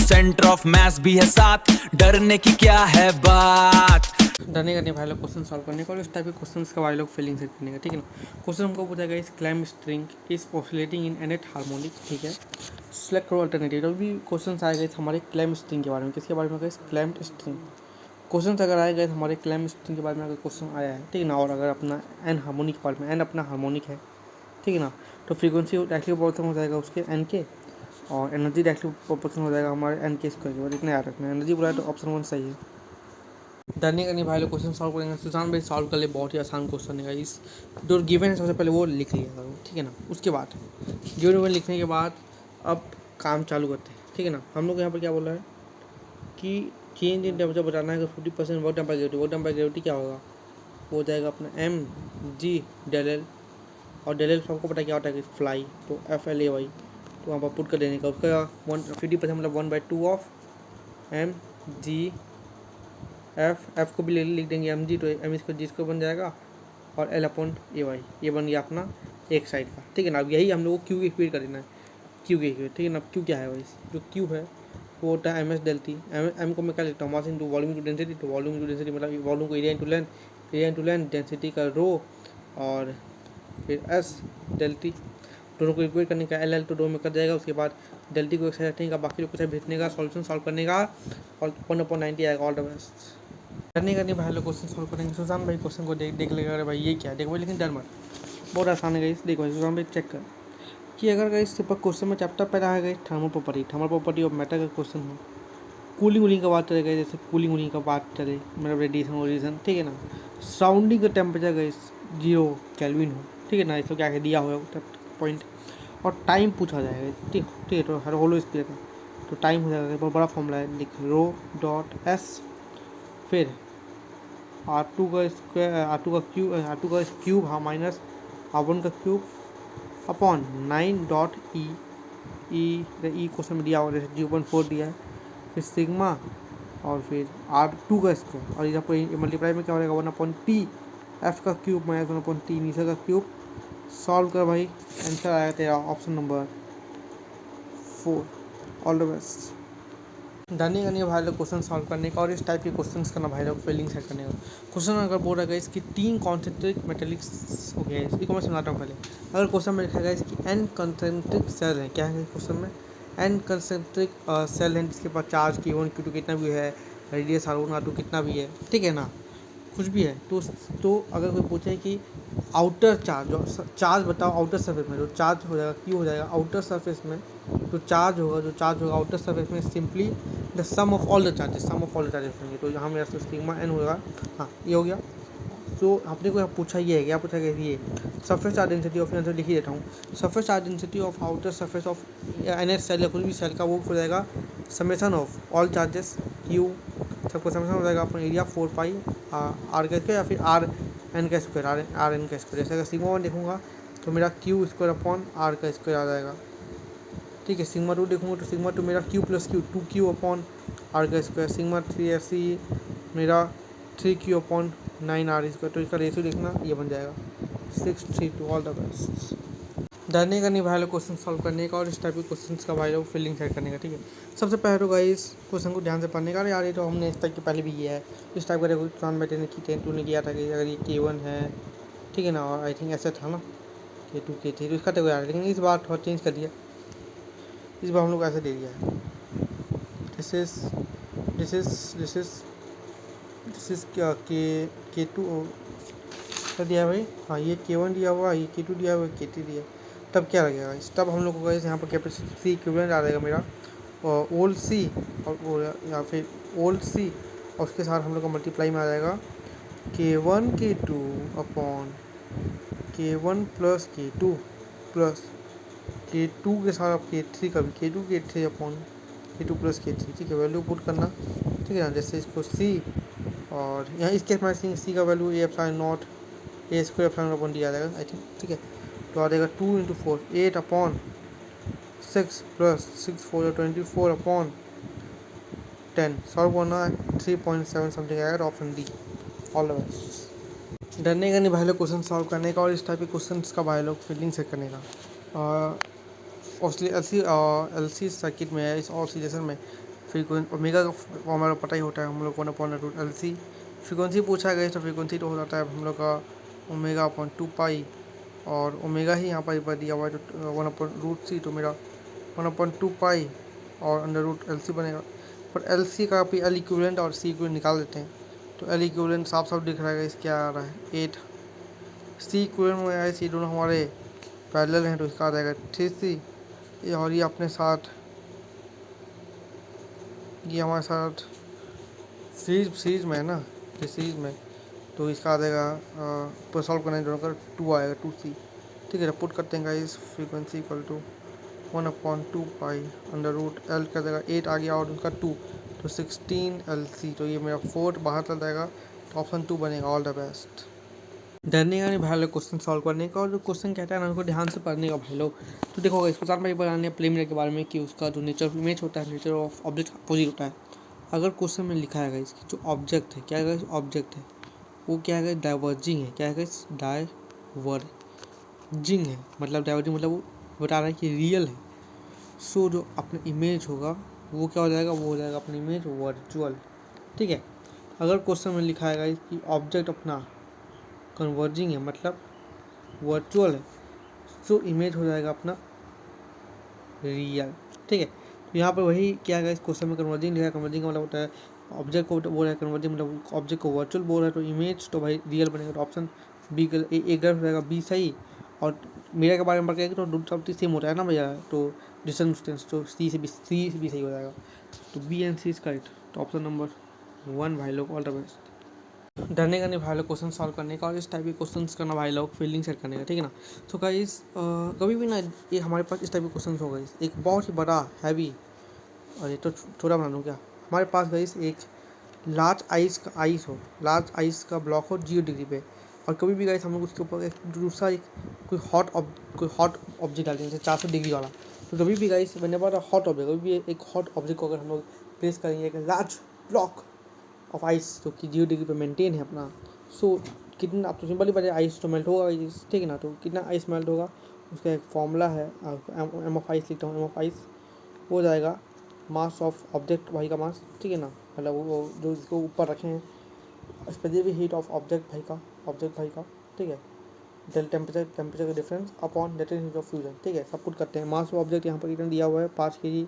Centre of maths भी है साथ, डरने की क्या है बात। डरने का नहीं भाई लोग, क्वेश्चन सॉल्व करने का और इस टाइप के क्वेश्चंस का भाई लोग फीलिंग सेट करने का, ठीक है ना। क्वेश्चन हमको पूछा गया इस climb string is oscillating in Annette harmonic, ठीक है। सेलेक्ट करो अल्टरनेटिव। तो भी क्वेश्चन आए गए हमारे क्लाइम स्ट्रिंग के बारे में, किसके बारे में गए, क्लाइम स्ट्रिंग। क्वेश्चन अगर आए गए हमारे क्लाइम स्ट्रिंग के बारे में अगर क्वेश्चन आया है, ठीक है ना, और अगर अपना एन हार्मोनिक के बारे में, एन अपना हार्मोनिक है, ठीक है ना, तो फ्रीक्वेंसी डायरेक्टली प्रोपोर्शनल हो जाएगा उसके एन के, और एनर्जी डायरेक्टली प्रोपोर्शनल हो जाएगा हमारे एन के स्क्वायर के। और इतना याद रखना है, एनर्जी बोला तो ऑप्शन 1 सही है। डरने का नहीं भाई लोग, क्वेश्चन सॉल्व करेंगे। सुशांत भाई सॉल्व कर ले, बहुत ही आसान क्वेश्चन है इस जो गिवन है, सबसे पहले वो लिख लिया करो, ठीक है ना। उसके बाद गिवन लिखने के बाद अब काम चालू करते हैं, ठीक है ना। हम लोग यहाँ पर क्या बोला है कि चेंज इन टेम्परेचर बताना है कि 50% work done by gravity. Work done by gravity क्या होगा, वो हो जाएगा अपना एम जी डेल एल, और डेल एल सबको पता क्या होता है कि फ्लाई, तो एफ एल ए वाई, तो वहाँ पर पुट कर देने का उसका 50% मतलब 1/2 ऑफ एम जी एफ को भी लिख देंगे एम जी, तो एम इसको जी को बन जाएगा, और एल अपॉन ए वाई, ये बन गया अपना एक साइड का, ठीक है ना। अब यही हम लोग को क्यू की इक्वेट कर देना है, क्यू की इक्वेट, ठीक है ना। क्यू क्या है भाई, जो क्यू है वो होता है एम एस डेल्टी। एम को मैं क्या लिखता हूँ, mass into volume into density, तो वॉल्यूम इंटू डेंसिटी मतलब वॉल्यूम को एरिया इंटू लेंथ, डेंसिटी का रो, और फिर एस डेल्टी, दोनों को इक्वेट करने का, एल एल तो दो में कर जाएगा। उसके बाद डेल्टी को एक साइड रखने का, बाकी को कुछ भेजने का, सॉल्यूशन सॉल्व करने का, और 1/90 आएगा। All the best. करने का नहीं भाई लोग, क्वेश्चन सॉल्व करेंगे। सुशांत भाई क्वेश्चन को देख लेगा, अरे भाई ये क्या है, देखो भाई, लेकिन डर मत, बहुत आसान है गाइस। देखो भाई सुशांत भाई चेक कर कि अगर गाइस सिर्फ क्वेश्चन में चैप्टर पहला है guys thermal property of matter का क्वेश्चन हो, कूलिंग वूलिंग का बात चलेगा, जैसे कूलिंग वूलिंग का बात चले, मतलब रेडिएशन, ठीक है ना। सराउंडिंग का टेम्परेचर गाइस 0 केल्विन हो, ठीक है ना, इसको क्या दिया हुआ पॉइंट, और टाइम पूछा जाएगा, ठीक है। तो हर होलो स्पीड का तो टाइम हो जाएगा, बहुत बड़ा फॉर्मूला है, लिख रो डॉट एस, फिर R2 का स्क्वायर, R2 का क्यूब, हाँ, माइनस R1 का क्यूब अपॉन 9 ई क्वेश्चन में दिया हुआ, जैसे 0.4 दिया है, फिर सिग्मा, और फिर R2 का स्क्वायर, और इधर पर मल्टीप्लाई में क्या हो जाएगा 1/P, एफ का क्यूब माइनस 1/T नीचे का क्यूब। सॉल्व कर भाई, आंसर आया तेरा option number 4। All the best. डरने का नहीं भाई लोग, क्वेश्चन सॉल्व करने का और इस टाइप के क्वेश्चंस करना भाई लोग, फीलिंग सेट करने का। क्वेश्चन अगर बोल रहा है इसकी 3 कॉन्सेंट्रिक मेटेलिक्स हो गया है, इसको मैं समझाता हूँ पहले। अगर क्वेश्चन में लिखा गया इसकी n कंसेंट्रिक सेल है, क्या है क्वेश्चन में, n कंसेंट्रिक सेल है जिसके पास चार्ज Q1 Q2 कितना भी है, रेडियस R1 R2 कितना भी है, ठीक है ना, कुछ भी है, तो अगर कोई पूछे कि आउटर चार्ज, जो चार्ज बताओ आउटर सरफेस में, जो चार्ज हो जाएगा क्यू हो जाएगा आउटर सरफेस में, जो चार्ज होगा आउटर सरफेस में, simply the sum of all the charges होंगे। तो यहाँ मेरा सिग्मा एन होगा, हाँ ये हो गया। तो आपने को पूछा ये है, क्या पूछा गया, ये surface charge density of, answer लिख ही देता हूँ, surface charge density of outer surface of N S cell या कोई भी सेल का, वो हो जाएगा summation of all charges Q, सबका समेसन हो जाएगा अपना एरिया 4 पाई आर का स्क्वायर, या फिर आर एन का स्क्वायर, आर एन का स्क्वायर। जैसे अगर सिग्मा 1 देखूँगा तो मेरा क्यू स्क्वायर अपॉन आर का स्क्वायर आ जाएगा, ठीक है। सिग्मा 2 देखूँगा तो सिग्मा 2 मेरा Q plus Q 2Q upon R का स्क्वायर। सिग्मा 3 ऐसे ही मेरा 3Q अपॉन 9R स्क्वायर। तो इसका रेशियो देखना, ये बन जाएगा 6:3। All the best. डरने का नहीं भाई लोग, क्वेश्चन सॉल्व करने का और इस टाइप के क्वेश्चंस का भाई लोग फीलिंग सेट करने का, ठीक है। सबसे पहले तो गाइस क्वेश्चन को ध्यान से पढ़ने का, यार ये तो हमने इस टाइप के पहले भी किया है, इस टाइप का देखो चांद बैठे ने की 10 ने किया था कि अगर ये K1 है, ठीक है ना, और आई थिंक ऐसा था ना K2 K3, तो इसका देखो यार, लेकिन इस बार थोड़ा चेंज कर दिया, इस बार हम लोग ऐसे दे दिया है, दिस इज क्या K2 क्या दिया है भाई, हाँ ये K1 दिया हुआ, ये K2 दिया हुआ, K3 दिया। तब क्या लगेगा इस, तब हम लोग को यहाँ पर कैपेसिटी इक्विवेलेंट आ जाएगा मेरा, और ओल्ड सी, और या फिर ओल्ड सी, और उसके साथ हम लोग का मल्टीप्लाई में आ जाएगा K1 K2 upon K1 plus K2 plus K2 के साथ आप K3 का भी K2 K3 upon K2 plus K3, ठीक है। वैल्यू पुट करना, ठीक है ना, जैसे इसको C, और यहाँ इस केस में C का value A epsilon not A square epsilon upon D आ जाएगा आई थिंक, ठीक है। तो आ जाएगा 2 × 4 8 अपॉन 6 प्लस 6 4 24 अपॉन 10। सॉल्व करना 3.7 समथिंग आएगा, तो option D। All the best. डरने का नहीं भाई लोग, क्वेश्चन सॉल्व करने का और इस टाइप के क्वेश्चन का भाई लोग फीलिंग सेट करने का। एल सी सर्किट में है, इस ऑसिलेशन में फ्रीक्वेंसी ओमेगा का फॉर्मूला पता ही होता है हम लोग को, 1/√LC। फ्रीक्वेंसी पूछा गया तो फ्रीक्वेंसी तो हो जाता है हम लोग का ओमेगा/2 पाई, और ओमेगा ही यहाँ पर दिया हुआ है तो 1/√C, तो मेरा 1/2 पाई और अंडर√LC बनेगा। पर LC का भी L इक्विवेलेंट और C इक्विवेलेंट निकाल देते हैं, तो L इक्विवेलेंट साफ साफ दिख रहा है इस क्या आ रहा है 8। C इक्विवेलेंट में आए, C दोनों हमारे पैरेलल हैं तो इसका आ जाएगा 3C। और ये अपने साथ ये हमारे साथ सीरीज में है ना, ये सीरीज में, तो इसका आ जाएगा पर सॉल्व करने दोनों का 2 आएगा 2C। ठीक है, पुट करते हैं गाइस, फ्रीक्वेंसी इक्वल टू 1/2 पाई अंडर√L का जगह 8 आ गया और उसका 2, तो 16LC। तो ये मेरा 4 बाहर चल जाएगा, तो ऑप्शन 2 बनेगा। All the best. डरने का नहीं भाई लोग क्वेश्चन सॉल्व करने का, और जो क्वेश्चन कहता है ना उसको ध्यान से पढ़ने का भाई लोग। तो देखो इसको साथ में बनाने प्रीलिमिनरी के बारे में कि उसका जो नेचर ऑफ इमेज होता है, नेचर ऑफ ऑब्जेक्ट अपोजिट होता है। अगर क्वेश्चन में लिखा है इसकी जो ऑब्जेक्ट है, क्या है ऑब्जेक्ट है वो क्या है, डाइवर्जिंग है, क्या है डाइवर्जिंग है, मतलब डाइवर्जिंग मतलब वो बता रहा है कि रियल है। सो जो अपना इमेज होगा वो क्या हो जाएगा, वो हो जाएगा अपनी इमेज वर्चुअल। ठीक है, अगर क्वेश्चन में लिखा है कि ऑब्जेक्ट अपना कन्वर्जिंग है मतलब वर्चुअल है, सो इमेज हो जाएगा अपना रियल। ठीक है, तो यहाँ पर वही क्या है इस क्वेश्चन में कन्वर्जिंग लिखा है, कन्वर्जिंग का मतलब होता है ऑब्जेक्ट को बोल रहा है, कन्वर्जिंग मतलब ऑब्जेक्ट को वर्चुअल बोल रहा है, तो इमेज तो भाई रियल बनेगा। तो ऑप्शन बी एक गलत हो जाएगा, बी सही। और मेरा के बारे में पढ़ के तो दूसरा सेम होता है ना भैया, तो डिस्टेंस तो सी से भी सही हो जाएगा। तो B and C is correct, तो ऑप्शन नंबर 1 भाई लोग। All the best. डरने का नहीं भाई लोग क्वेश्चन सॉल्व करने का, और इस टाइप के क्वेश्चन करना भाई लोग फील्डिंग सेट करने का। ठीक है ना। तो गाइस कभी भी ना ये हमारे पास इस टाइप के क्वेश्चन हो गए, एक बहुत ही बड़ा हैवी, और ये तो छोटा बना लूँ क्या, हमारे पास गाइस एक लार्ज आइस हो, लार्ज आइस का ब्लॉक हो 0 डिग्री पे, और कभी भी गाइस हम लोग उसके ऊपर एक दूसरा एक कोई हॉट ऑब्जेक्ट डालते हैं जैसे 400 डिग्री वाला। तो कभी भी गाइस मैंने बोला हॉट ऑब्जेक्ट, कभी भी एक हॉट ऑब्जेक्ट को अगर हम लोग प्लेस करेंगे एक लार्ज ब्लॉक ऑफ आइस जो कि 0 डिग्री पे मेंटेन है अपना, सो कितना, आप तो सिंपल ही बता आइस तो मेल्ट होगा, ठीक है ना। तो कितना आइस मेल्ट होगा उसका एक फॉर्मूला है, एम ऑफ आइस लिखता हूँ, एम ऑफ आइस हो जाएगा मास ऑफ ऑब्जेक्ट, वही का मास, ठीक है ना, मतलब वो जो इसको ऊपर रखे हैं, स्पेसिफिक हीट ऑफ ऑब्जेक्ट भाई का, ठीक है, डेल टेम्परेचर का difference upon latent heat of fusion. ठीक है, सब कुछ करते हैं। मास ऑफ ऑब्जेक्ट यहाँ पर कितना दिया हुआ है 5 kg,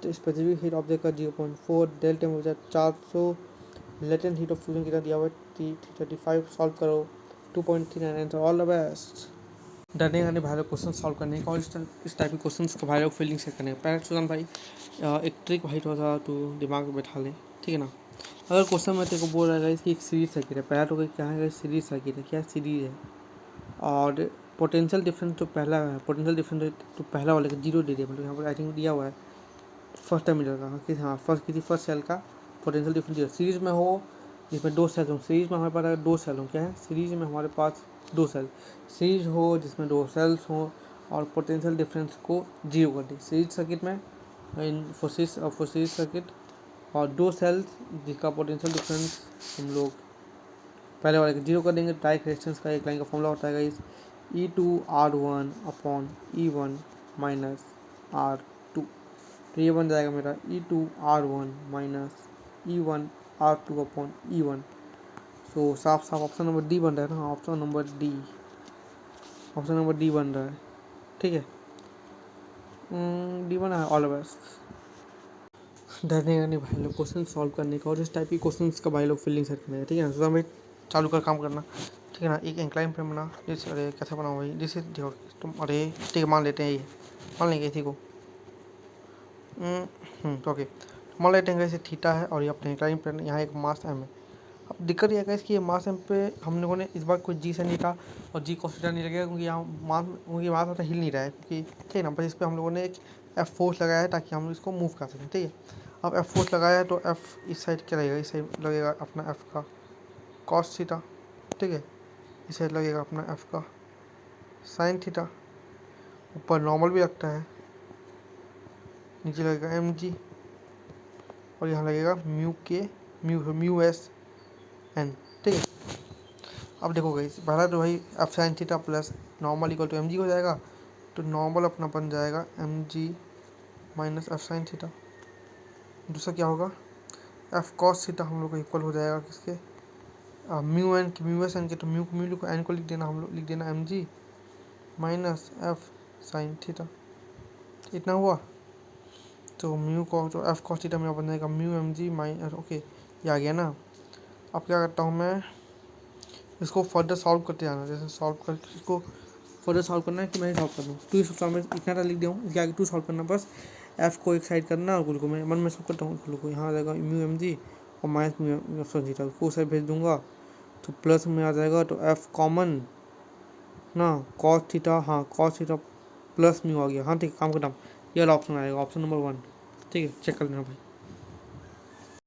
स्पेसिफिक हीट ऑब्जेक्ट का 0.4, del temperature 400, latent heat of fusion कितना दिया हुआ है 335। सॉल्व करो 2.39 आंसर। All the best. डरने का नहीं भाई लोग क्वेश्चन सॉल्व करने का, और इस टाइप के क्वेश्चन का भाई लोग फील्डिंग सेट करने का। पहले सुजान भाई एक ट्रिक भाई थोड़ा सा तो दिमाग में बैठा ले, ठीक है ना। अगर क्वेश्चन में तेरे को बोल रहा है इसकी एक सीरीज सर्किट है, पहला तो क्या है सीरीज सर्किट है, क्या सीरीज है, और पोटेंशियल डिफरेंस जो पहला है, पोटेंशियल डिफरेंस तो पहला वाले का 0 डिग्री, मतलब यहाँ पर आई थिंक दिया हुआ है फर्स्ट टर्मिनल का, हाँ फर्स्ट सेल का पोटेंशियल डिफरेंस सीरीज में हो, जिसमें 2 सेल हों। सीरीज में हमारे पास अगर 2 सेल हों, क्या है सीरीज में हमारे पास 2 सेल, सीरीज हो जिसमें 2 सेल्स हों और पोटेंशियल डिफरेंस को 0 कर दे। सीरीज सर्किट में फॉर सीरीज सर्किट और 2 सेल्स जिसका पोटेंशियल डिफरेंस हम लोग पहले वाले के 0 कर देंगे। डायरेक्ट रेजिस्टेंस का एक लाइन का फॉर्मूला होता है इस E2R1 upon E1 minus R2, तो ये बन जाएगा मेरा E2R1 minus E1R2 upon E1। सो साफ साफ ऑप्शन नंबर डी बन रहा है ना, ऑप्शन नंबर डी बन रहा है, ठीक है, डी बना है। All the best. डरने का नहीं भाई लोग क्वेश्चन सॉल्व करने का, और इस टाइप की क्वेश्चन का भाई लोग फील्डिंग सेट करने का, ठीक है ना। सुधा भाई चालू कर काम करना, ठीक है ना। एक इंक्लाइन पे बना, जैसे अरे कैसे बनाओ भाई, जैसे देखो तुम, अरे ठीक है मान लेते हैं, ये मान लेंगे इसी को, तो ओके मान लेते हैं जैसे थीटा है और ये अपने इंक्लाइन पे यहाँ एक मास एम है। अब दिक्कत यह है कि ये मास एम पे हम लोगों ने इस बार कोई जी से नहीं था और जी कॉस थीटा नहीं लगेगा, क्योंकि यहाँ मास होता हिल नहीं रहा है, क्योंकि ठीक है ना। बस इस पर हम लोगों ने एक एफ फोर्स लगाया है ताकि हम इसको मूव कर सकें, ठीक है। अब एफ फोर्स लगाया है तो एफ इस साइड क्या लगेगा, इस साइड लगेगा अपना एफ का कॉस थीटा, ठीक है, इस साइड लगेगा अपना एफ का साइन थीटा, ऊपर नॉर्मल भी लगता है, नीचे लगेगा एम जी, और यहाँ लगेगा म्यू एस एन, ठीक है। अब देखो गाइस पहला तो भाई F sine theta plus normal equal to M G हो जाएगा, तो नॉर्मल अपना बन जाएगा M G minus F sine theta, दूसरा क्या होगा, एफ कॉस थीटा हम लोग को इक्वल हो जाएगा किसके, म्यू एन की, म्यू एस एन के, तो म्यू को एन को लिख देना, हम लोग लिख देना M G minus F sine theta, इतना हुआ। तो म्यू को जो एफ कॉस थीटा में बन जाएगा mu M G minus, okay ये आ गया ना। अब क्या करता हूँ मैं, इसको फर्दर सॉल्व करते जाना, जैसे सॉल्व कर इसको फर्दर सॉल्व करना है कि मैं सॉल्व कर दूँ, टू सॉल्व में इतना लिख दिया हूँ, इसके आगे टू सॉल्व करना, बस एफ को एक साइड करना और कुल को मैं मन में सॉल्व करता हूँ, कुल को यहाँ आ जाएगा म्यू एम जी और माइनस म्यू एफ थीटा को साइड भेज दूंगा तो प्लस में आ जाएगा, तो एफ कॉमन ना कॉस थीटा, हाँ कॉस थीटा प्लस म्यू आ गया। हाँ ठीक है, काम खत्म, ये वाला ऑप्शन आएगा, ऑप्शन नंबर 1। ठीक है, चेक कर लेना भाई।